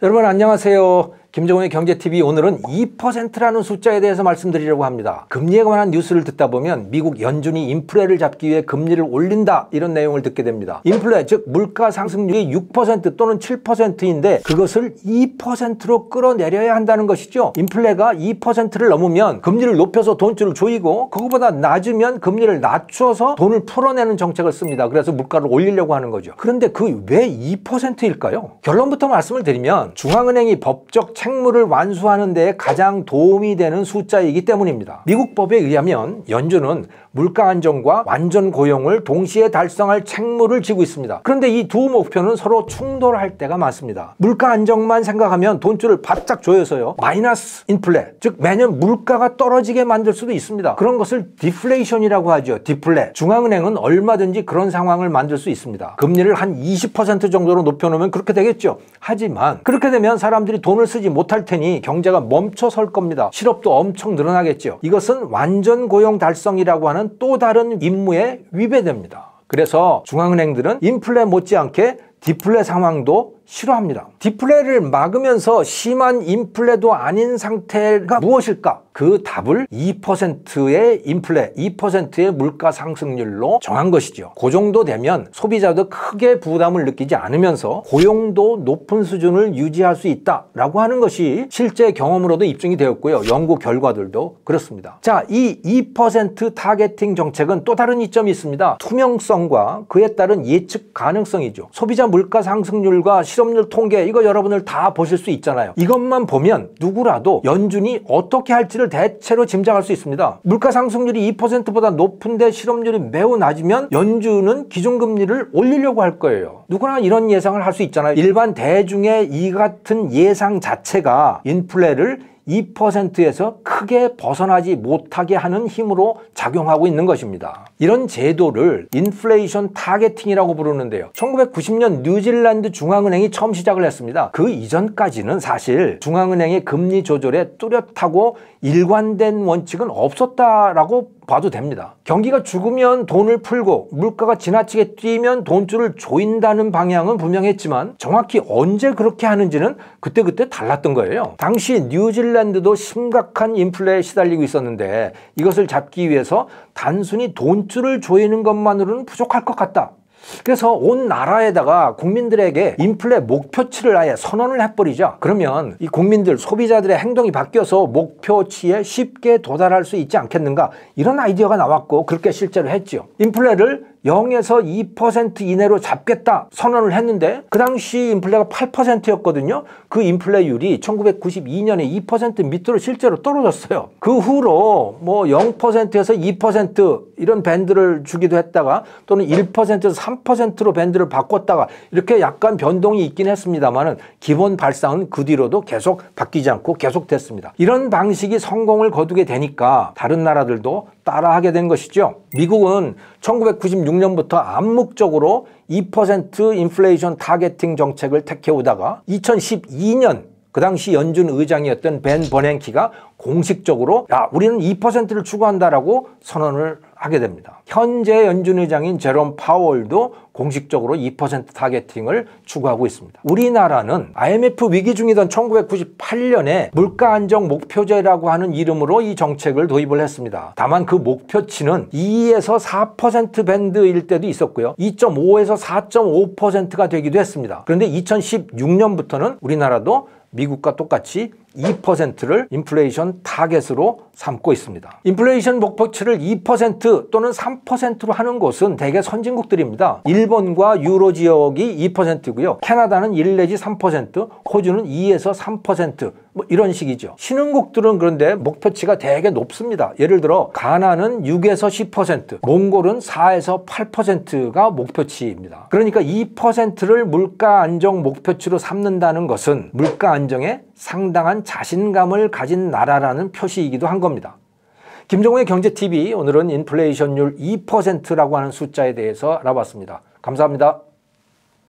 여러분 안녕하세요. 김정은의 경제TV 오늘은 2%라는 숫자에 대해서 말씀드리려고 합니다. 금리에 관한 뉴스를 듣다 보면 미국 연준이 인플레를 잡기 위해 금리를 올린다 이런 내용을 듣게 됩니다. 인플레 즉 물가 상승률이 6% 또는 7%인데 그것을 2%로 끌어내려야 한다는 것이죠. 인플레가 2%를 넘으면 금리를 높여서 돈줄을 조이고 그거보다 낮으면 금리를 낮춰서 돈을 풀어내는 정책을 씁니다. 그래서 물가를 올리려고 하는 거죠. 그런데 그 왜 2%일까요? 결론부터 말씀을 드리면 중앙은행이 법적 책무를 완수하는 데 가장 도움이 되는 숫자이기 때문입니다. 미국 법에 의하면 연준은 물가 안정과 완전 고용을 동시에 달성할 책무를 지고 있습니다. 그런데 이 두 목표는 서로 충돌할 때가 많습니다. 물가 안정만 생각하면 돈줄을 바짝 조여서요 마이너스 인플레, 즉 매년 물가가 떨어지게 만들 수도 있습니다. 그런 것을 디플레이션이라고 하죠. 디플레. 중앙은행은 얼마든지 그런 상황을 만들 수 있습니다. 금리를 한 20% 정도로 높여놓으면 그렇게 되겠죠. 하지만 그렇게 되면 사람들이 돈을 쓰지 못할 테니 경제가 멈춰 설 겁니다. 실업도 엄청 늘어나겠죠. 이것은 완전 고용 달성이라고 하는 또 다른 임무에 위배됩니다. 그래서 중앙은행들은 인플레 못지않게 디플레 상황도 싫어합니다. 디플레를 막으면서 심한 인플레도 아닌 상태가 무엇일까? 그 답을 2%의 인플레, 2%의 물가 상승률로 정한 것이죠. 그 정도 되면 소비자도 크게 부담을 느끼지 않으면서 고용도 높은 수준을 유지할 수 있다라고 하는 것이 실제 경험으로도 입증이 되었고요. 연구 결과들도 그렇습니다. 자, 이 2% 타겟팅 정책은 또 다른 이점이 있습니다. 투명성과 그에 따른 예측 가능성이죠. 소비자 물가 상승률과 실업률 통계 이거 여러분들 다 보실 수 있잖아요. 이것만 보면 누구라도 연준이 어떻게 할지를 대체로 짐작할 수 있습니다. 물가 상승률이 2%보다 높은데 실업률이 매우 낮으면 연준은 기준금리를 올리려고 할 거예요. 누구나 이런 예상을 할 수 있잖아요. 일반 대중의 이 같은 예상 자체가 인플레를 2%에서 크게 벗어나지 못하게 하는 힘으로 작용하고 있는 것입니다. 이런 제도를 인플레이션 타겟팅이라고 부르는데요. 1990년 뉴질랜드 중앙은행이 처음 시작을 했습니다. 그 이전까지는 사실 중앙은행의 금리 조절에 뚜렷하고 일관된 원칙은 없었다라고 봐도 됩니다. 경기가 죽으면 돈을 풀고 물가가 지나치게 뛰면 돈줄을 조인다는 방향은 분명했지만 정확히 언제 그렇게 하는지는 그때그때 달랐던 거예요. 당시 뉴질랜드도 심각한 인플레에 시달리고 있었는데 이것을 잡기 위해서 단순히 돈줄을 조이는 것만으로는 부족할 것 같다. 그래서 온 나라에다가 국민들에게 인플레 목표치를 아예 선언을 해버리자. 그러면 이 국민들, 소비자들의 행동이 바뀌어서 목표치에 쉽게 도달할 수 있지 않겠는가. 이런 아이디어가 나왔고 그렇게 실제로 했죠. 인플레를 0에서 2% 이내로 잡겠다 선언을 했는데 그 당시 인플레가 8%였거든요. 그 인플레율이 1992년에 2% 밑으로 실제로 떨어졌어요. 그 후로 뭐 0%에서 2% 이런 밴드를 주기도 했다가 또는 1%에서 3%로 밴드를 바꿨다가 이렇게 약간 변동이 있긴 했습니다만은 기본 발상은 그 뒤로도 계속 바뀌지 않고 계속됐습니다. 이런 방식이 성공을 거두게 되니까 다른 나라들도 따라하게 된 것이죠. 미국은 1996년부터 암묵적으로 2% 인플레이션 타겟팅 정책을 택해오다가 2012년 그 당시 연준 의장이었던 벤 버냉키가 공식적으로 우리는 2%를 추구한다라고 선언을 하게 됩니다. 현재 연준 의장인 제롬 파월도 공식적으로 2% 타겟팅을 추구하고 있습니다. 우리나라는 IMF 위기 중이던 1998년에 물가 안정 목표제라고 하는 이름으로 이 정책을 도입을 했습니다. 다만 그 목표치는 2에서 4% 밴드일 때도 있었고요. 2.5에서 4.5%가 되기도 했습니다. 그런데 2016년부터는 우리나라도 미국과 똑같이 2%를 인플레이션 타겟으로 삼고 있습니다. 인플레이션 목표치를 2% 또는 3%로 하는 곳은 대개 선진국들입니다. 일본과 유로 지역이 2%고요. 캐나다는 1 내지 3%, 호주는 2에서 3%, 뭐 이런 식이죠. 신흥국들은 그런데 목표치가 되게 높습니다. 예를 들어 가나는 6에서 10%, 몽골은 4에서 8%가 목표치입니다. 그러니까 2%를 물가 안정 목표치로 삼는다는 것은 물가 안정에 상당한 자신감을 가진 나라라는 표시이기도 한 겁니다. 김정은의 경제TV 오늘은 인플레이션율 2%라고 하는 숫자에 대해서 알아봤습니다. 감사합니다.